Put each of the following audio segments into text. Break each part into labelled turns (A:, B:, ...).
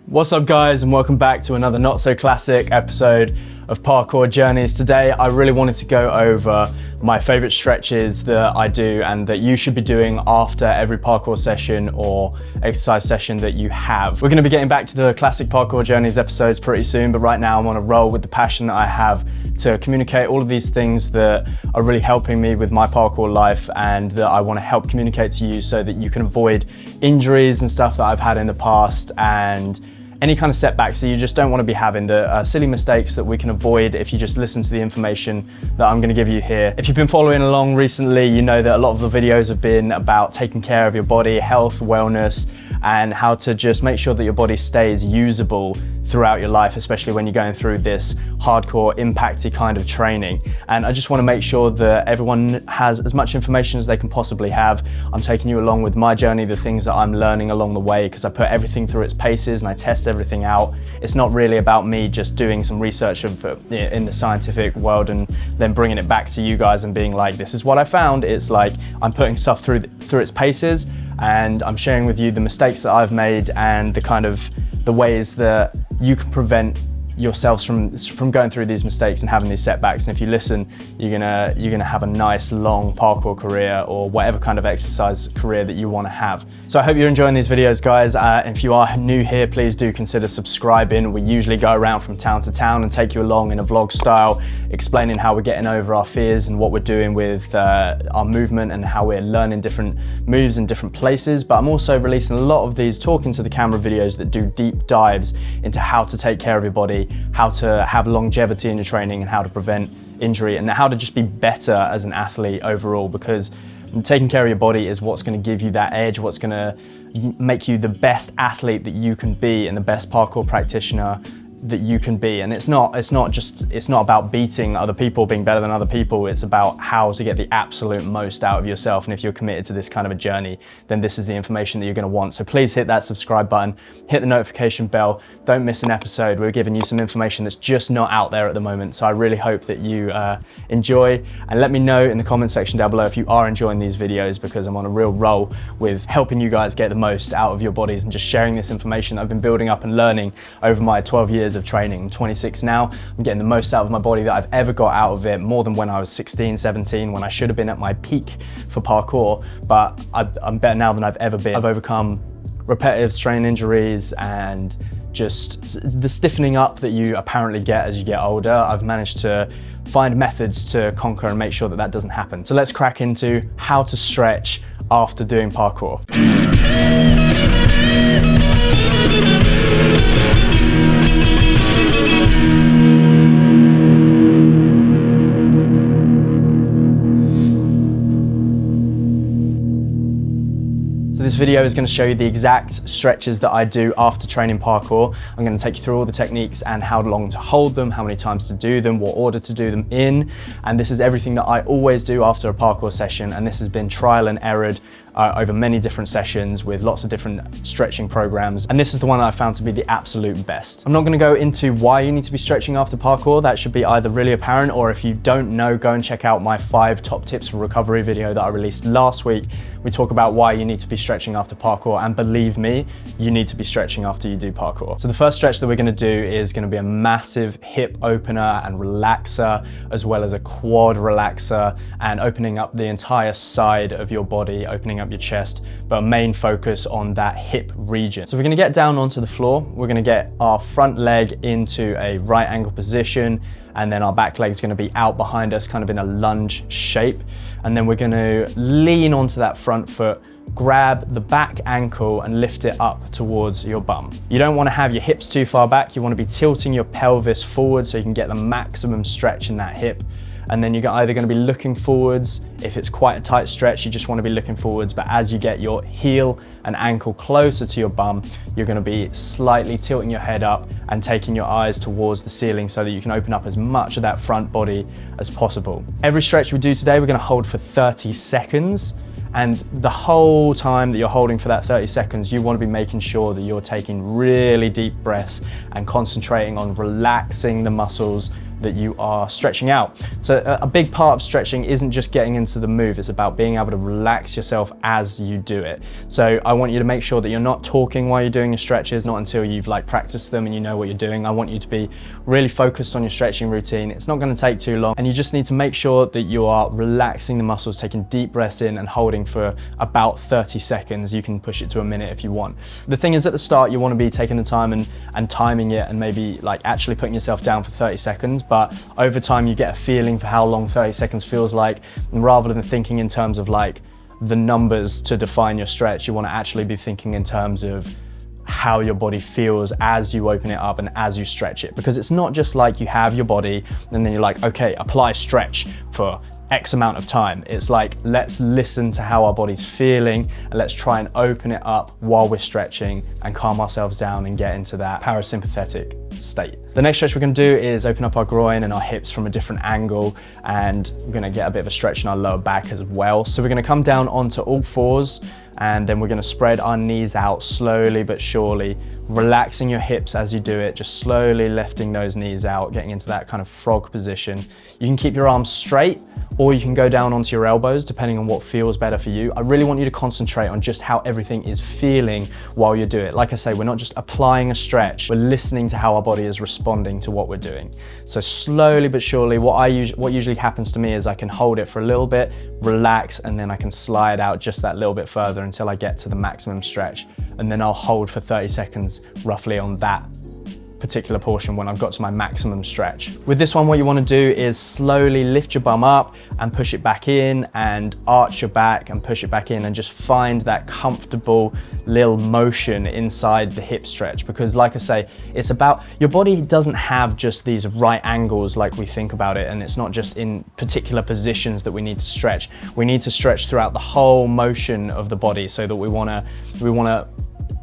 A: What's up guys, and welcome back to another not so classic episode of Parkour Journeys. Today I really wanted to go over my favorite stretches that I do and that you should be doing after every parkour session or exercise session that you have. We're going to be getting back to the classic Parkour Journeys episodes pretty soon, but right now I'm on a roll with the passion that I have to communicate all of these things that are really helping me with my parkour life and that I want to help communicate to you so that you can avoid injuries and stuff that I've had in the past and any kind of setbacks that you just don't want to be having, the silly mistakes that we can avoid if you just listen to the information that I'm going to give you here. If you've been following along recently, you know that a lot of the videos have been about taking care of your body, health, wellness, and how to just make sure that your body stays usable throughout your life, especially when you're going through this hardcore, impacty kind of training. And I just want to make sure that everyone has as much information as they can possibly have. I'm taking you along with my journey, the things that I'm learning along the way, because I put everything through its paces and I test everything out. It's not really about me just doing some research in the scientific world and then bringing it back to you guys and being like, this is what I found. It's like I'm putting stuff through its paces and I'm sharing with you the mistakes that I've made and the ways that you can prevent yourselves from going through these mistakes and having these setbacks. And if you listen, you're gonna have a nice long parkour career or whatever kind of exercise career that you want to have. So I hope you're enjoying these videos, guys. If you are new here, please do consider subscribing. We usually go around from town to town and take you along in a vlog style, explaining how we're getting over our fears and what we're doing with our movement and how we're learning different moves in different places. But I'm also releasing a lot of these talking to the camera videos that do deep dives into how to take care of your body, how to have longevity in your training and how to prevent injury and how to just be better as an athlete overall, because taking care of your body is what's going to give you that edge, what's going to make you the best athlete that you can be and the best parkour practitioner that you can be. And it's not about beating other people, being better than other people. It's about how to get the absolute most out of yourself. And if you're committed to this kind of a journey, then this is the information that you're going to want. So please hit that subscribe button, hit the notification bell, don't miss an episode. We're giving you some information that's just not out there at the moment. So I really hope that you enjoy, and let me know in the comment section down below if you are enjoying these videos, because I'm on a real roll with helping you guys get the most out of your bodies and just sharing this information I've been building up and learning over my 12 years of training. I'm 26 now. I'm getting the most out of my body that I've ever got out of it, more than when I was 16, 17, when I should have been at my peak for parkour, but I'm better now than I've ever been. I've overcome repetitive strain injuries and just the stiffening up that you apparently get as you get older. I've managed to find methods to conquer and make sure that that doesn't happen. So let's crack into how to stretch after doing parkour. So this video is going to show you the exact stretches that I do after training parkour. I'm going to take you through all the techniques and how long to hold them, how many times to do them, what order to do them in. And this is everything that I always do after a parkour session. And this has been trial and errored over many different sessions with lots of different stretching programs. And this is the one that I found to be the absolute best. I'm not going to go into why you need to be stretching after parkour. That should be either really apparent, or if you don't know, go and check out my 5 top tips for recovery video that I released last week. We talk about why you need to be stretching after parkour, and believe me, you need to be stretching after you do parkour. So the first stretch that we're going to do is going to be a massive hip opener and relaxer, as well as a quad relaxer, and opening up the entire side of your body, opening up your chest, but a main focus on that hip region. So we're going to get down onto the floor. We're going to get our front leg into a right angle position, and then our back leg is going to be out behind us, kind of in a lunge shape. And then we're going to lean onto that front foot, grab the back ankle and lift it up towards your bum. You don't want to have your hips too far back. You want to be tilting your pelvis forward so you can get the maximum stretch in that hip. And then you're either going to be looking forwards. If it's quite a tight stretch, you just want to be looking forwards. But as you get your heel and ankle closer to your bum, you're going to be slightly tilting your head up and taking your eyes towards the ceiling so that you can open up as much of that front body as possible. Every stretch we do today, we're going to hold for 30 seconds. And the whole time that you're holding for that 30 seconds, you want to be making sure that you're taking really deep breaths and concentrating on relaxing the muscles that you are stretching out. So a big part of stretching isn't just getting into the move, it's about being able to relax yourself as you do it. So I want you to make sure that you're not talking while you're doing your stretches, not until you've like practiced them and you know what you're doing. I want you to be really focused on your stretching routine. It's not going to take too long, and you just need to make sure that you are relaxing the muscles, taking deep breaths in and holding for about 30 seconds. You can push it to a minute if you want. The thing is, at the start you want to be taking the time and timing it and maybe like actually putting yourself down for 30 seconds, but over time you get a feeling for how long 30 seconds feels like, and rather than thinking in terms of like the numbers to define your stretch, you want to actually be thinking in terms of how your body feels as you open it up and as you stretch it. Because it's not just like you have your body and then you're like, okay, apply stretch for X amount of time. It's like, let's listen to how our body's feeling and let's try and open it up while we're stretching and calm ourselves down and get into that parasympathetic state. The next stretch we're going to do is open up our groin and our hips from a different angle, and we're going to get a bit of a stretch in our lower back as well. So we're going to come down onto all fours, and then we're going to spread our knees out slowly but surely, relaxing your hips as you do it, just slowly lifting those knees out, getting into that kind of frog position. You can keep your arms straight, or you can go down onto your elbows, depending on what feels better for you. I really want you to concentrate on just how everything is feeling while you do it. Like I say, we're not just applying a stretch, we're listening to how our body is responding to what we're doing. So slowly but surely, what usually happens to me is I can hold it for a little bit, relax, and then I can slide out just that little bit further until I get to the maximum stretch. And then I'll hold for 30 seconds roughly on that particular portion when I've got to my maximum stretch. With this one, what you want to do is slowly lift your bum up and push it back in, and arch your back and push it back in, and just find that comfortable little motion inside the hip stretch. Because like I say, it's about, your body doesn't have just these right angles like we think about it, and it's not just in particular positions that we need to stretch. We need to stretch throughout the whole motion of the body, so that we want to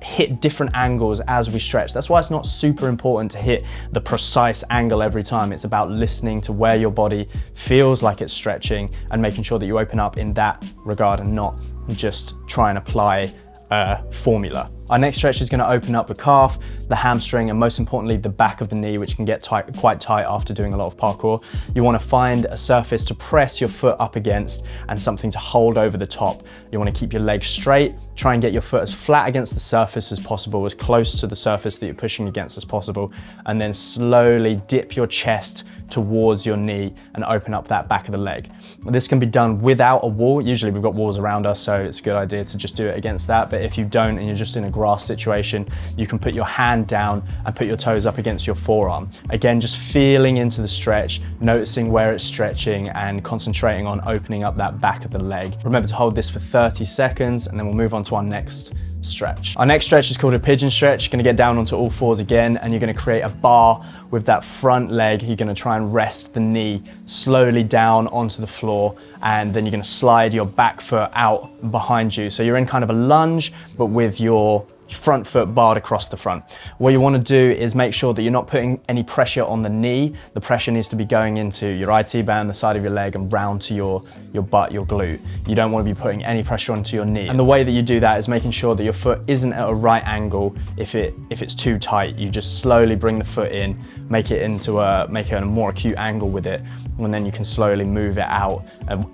A: hit different angles as we stretch. That's why it's not super important to hit the precise angle every time. It's about listening to where your body feels like it's stretching and making sure that you open up in that regard and not just try and apply a formula. Our next stretch is going to open up the calf, the hamstring, and most importantly, the back of the knee, which can get quite tight after doing a lot of parkour. You want to find a surface to press your foot up against and something to hold over the top. You want to keep your legs straight, try and get your foot as flat against the surface as possible, as close to the surface that you're pushing against as possible, and then slowly dip your chest towards your knee and open up that back of the leg. This can be done without a wall. Usually we've got walls around us, so it's a good idea to just do it against that. But if you don't and you're just in a grass situation, you can put your hand down and put your toes up against your forearm. Again, just feeling into the stretch, noticing where it's stretching and concentrating on opening up that back of the leg. Remember to hold this for 30 seconds and then we'll move on to our next stretch. Our next stretch is called a pigeon stretch. You're going to get down onto all fours again, and you're going to create a bar with that front leg. You're going to try and rest the knee slowly down onto the floor, and then you're going to slide your back foot out behind you. So you're in kind of a lunge, but with your front foot barred across the front. What you want to do is make sure that you're not putting any pressure on the knee. The pressure needs to be going into your IT band, the side of your leg, and round to your butt, your glute. You don't want to be putting any pressure onto your knee. And the way that you do that is making sure that your foot isn't at a right angle. If it's too tight, you just slowly bring the foot in, make it a more acute angle with it, and then you can slowly move it out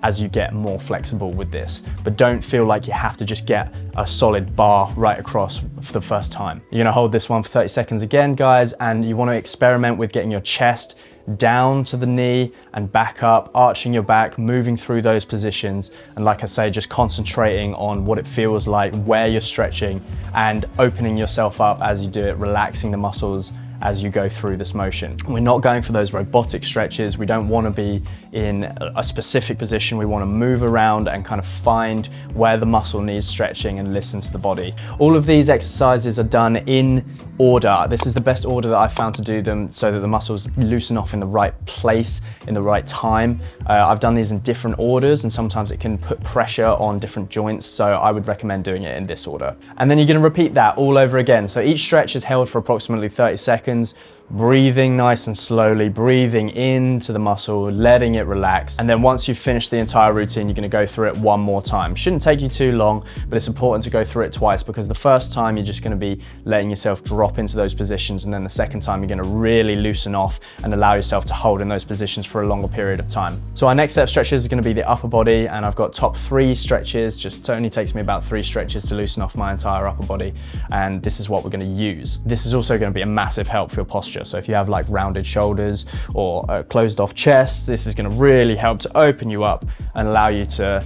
A: as you get more flexible with this. But don't feel like you have to just get a solid bar right across for the first time. You're gonna hold this one for 30 seconds again, guys, and you wanna experiment with getting your chest down to the knee and back up, arching your back, moving through those positions. And like I say, just concentrating on what it feels like, where you're stretching, and opening yourself up as you do it, relaxing the muscles as you go through this motion. We're not going for those robotic stretches. We don't want to be in a specific position. We want to move around and kind of find where the muscle needs stretching and listen to the body. All of these exercises are done in order. This is the best order that I've found to do them, so that the muscles loosen off in the right place, in the right time. I've done these in different orders, and sometimes it can put pressure on different joints, so I would recommend doing it in this order. And then you're going to repeat that all over again. So each stretch is held for approximately 30 seconds. breathing nice and slowly, breathing into the muscle, letting it relax. And then once you've finished the entire routine, you're gonna go through it one more time. Shouldn't take you too long, but it's important to go through it twice, because the first time you're just gonna be letting yourself drop into those positions, and then the second time you're gonna really loosen off and allow yourself to hold in those positions for a longer period of time. So our next set of stretches is gonna be the upper body, and I've got top 3 stretches. Just only takes me about 3 stretches to loosen off my entire upper body, and this is what we're gonna use. This is also gonna be a massive help for your posture. So if you have like rounded shoulders or a closed off chest, this is gonna really help to open you up and allow you to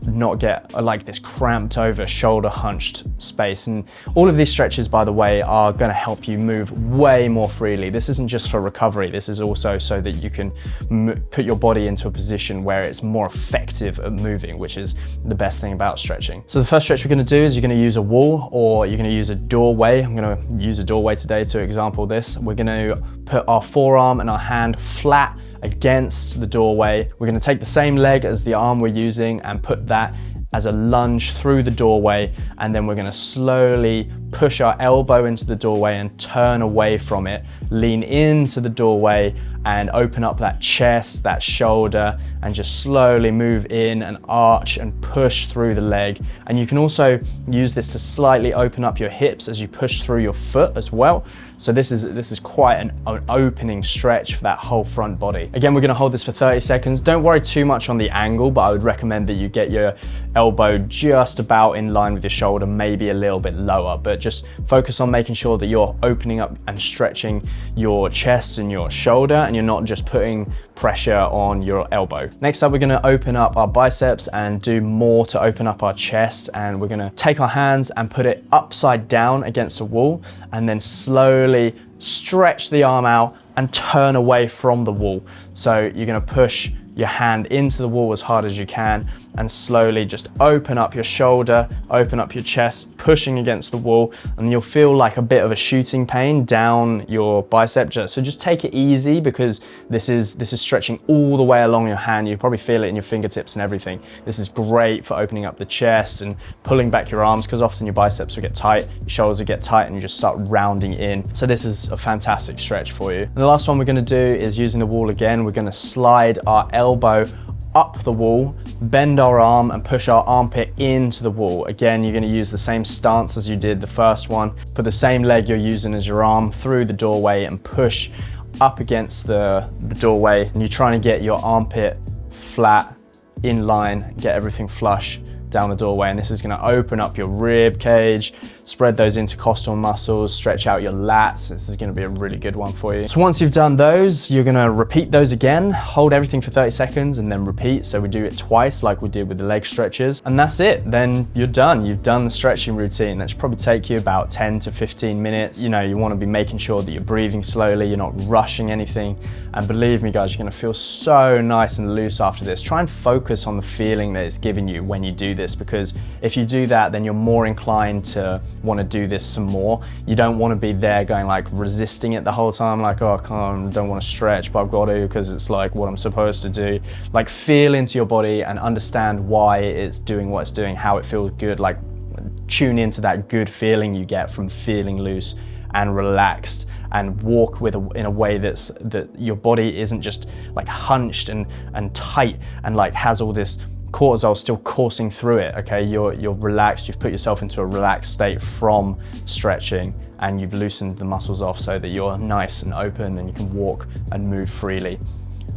A: not get like this cramped over shoulder hunched space. And all of these stretches, by the way, are going to help you move way more freely. This isn't just for recovery, this is also so that you can put your body into a position where it's more effective at moving, which is the best thing about stretching. So the first stretch we're going to do is you're going to use a wall, or you're going to use a doorway. I'm going to use a doorway today to example this. We're going to put our forearm and our hand flat against the doorway. We're going to take the same leg as the arm we're using and put that as a lunge through the doorway, and then we're going to slowly push our elbow into the doorway and turn away from it, lean into the doorway and open up that chest, that shoulder, and just slowly move in and arch and push through the leg. And you can also use this to slightly open up your hips as you push through your foot as well. So this is quite an opening stretch for that whole front body. Again, we're gonna hold this for 30 seconds. Don't worry too much on the angle, but I would recommend that you get your elbow just about in line with your shoulder, maybe a little bit lower, but just focus on making sure that you're opening up and stretching your chest and your shoulder, and you're not just putting pressure on your elbow. Next up, we're gonna open up our biceps and do more to open up our chest. And we're gonna take our hands and put it upside down against a wall, and then slowly stretch the arm out and turn away from the wall. So you're gonna push your hand into the wall as hard as you can, and slowly just open up your shoulder, open up your chest, pushing against the wall, and you'll feel like a bit of a shooting pain down your bicep. So just take it easy, because this is stretching all the way along your hand. You probably feel it in your fingertips and everything. This is great for opening up the chest and pulling back your arms, because often your biceps will get tight, your shoulders will get tight, and you just start rounding in. So this is a fantastic stretch for you. And the last one we're gonna do is using the wall again. We're gonna slide our elbow up the wall, bend our arm and push our armpit into the wall. Again, you're gonna use the same stance as you did the first one. Put the same leg you're using as your arm through the doorway and push up against the doorway. And you're trying to get your armpit flat, in line, get everything flush down the doorway. And this is gonna open up your rib cage, spread those intercostal muscles, stretch out your lats. This is gonna be a really good one for you. So once you've done those, you're gonna repeat those again, hold everything for 30 seconds and then repeat. So we do it twice like we did with the leg stretches, and that's it. Then you're done. You've done the stretching routine. That should probably take you about 10 to 15 minutes. You know, you wanna be making sure that you're breathing slowly, you're not rushing anything. And believe me guys, you're gonna feel so nice and loose after this. Try and focus on the feeling that it's giving you when you do this, because if you do that, then you're more inclined to want to do this some more. You don't want to be there going like resisting it the whole time, like, oh, I don't want to stretch, but I've got to because it's like what I'm supposed to do. Like, feel into your body and understand why it's doing what it's doing, how it feels good. Like, tune into that good feeling you get from feeling loose and relaxed, and walk in a way that your body isn't just like hunched and tight and like has all this cortisol still coursing through it. Okay, you're relaxed, you've put yourself into a relaxed state from stretching, and you've loosened the muscles off so that you're nice and open and you can walk and move freely.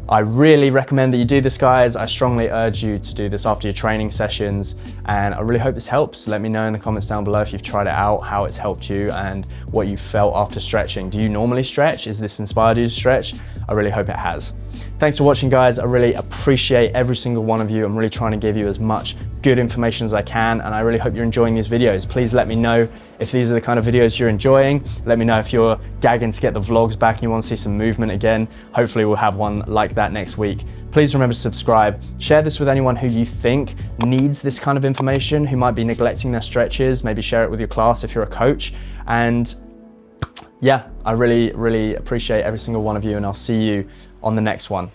A: I really recommend that you do this, guys. I strongly urge you to do this after your training sessions, and I really hope this helps. Let me know in the comments down below if you've tried it out, how it's helped you and what you felt after stretching. Do you normally stretch? Is this inspired you to stretch? I really hope it has. Thanks for watching, guys. I really appreciate every single one of you. I'm really trying to give you as much good information as I can, and I really hope you're enjoying these videos. Please let me know if these are the kind of videos you're enjoying. Let me know if you're gagging to get the vlogs back and you want to see some movement again. Hopefully we'll have one like that next week. Please remember to subscribe. Share this with anyone who you think needs this kind of information, who might be neglecting their stretches. Maybe share it with your class if you're a coach. And yeah, I really, really appreciate every single one of you, and I'll see you on the next one.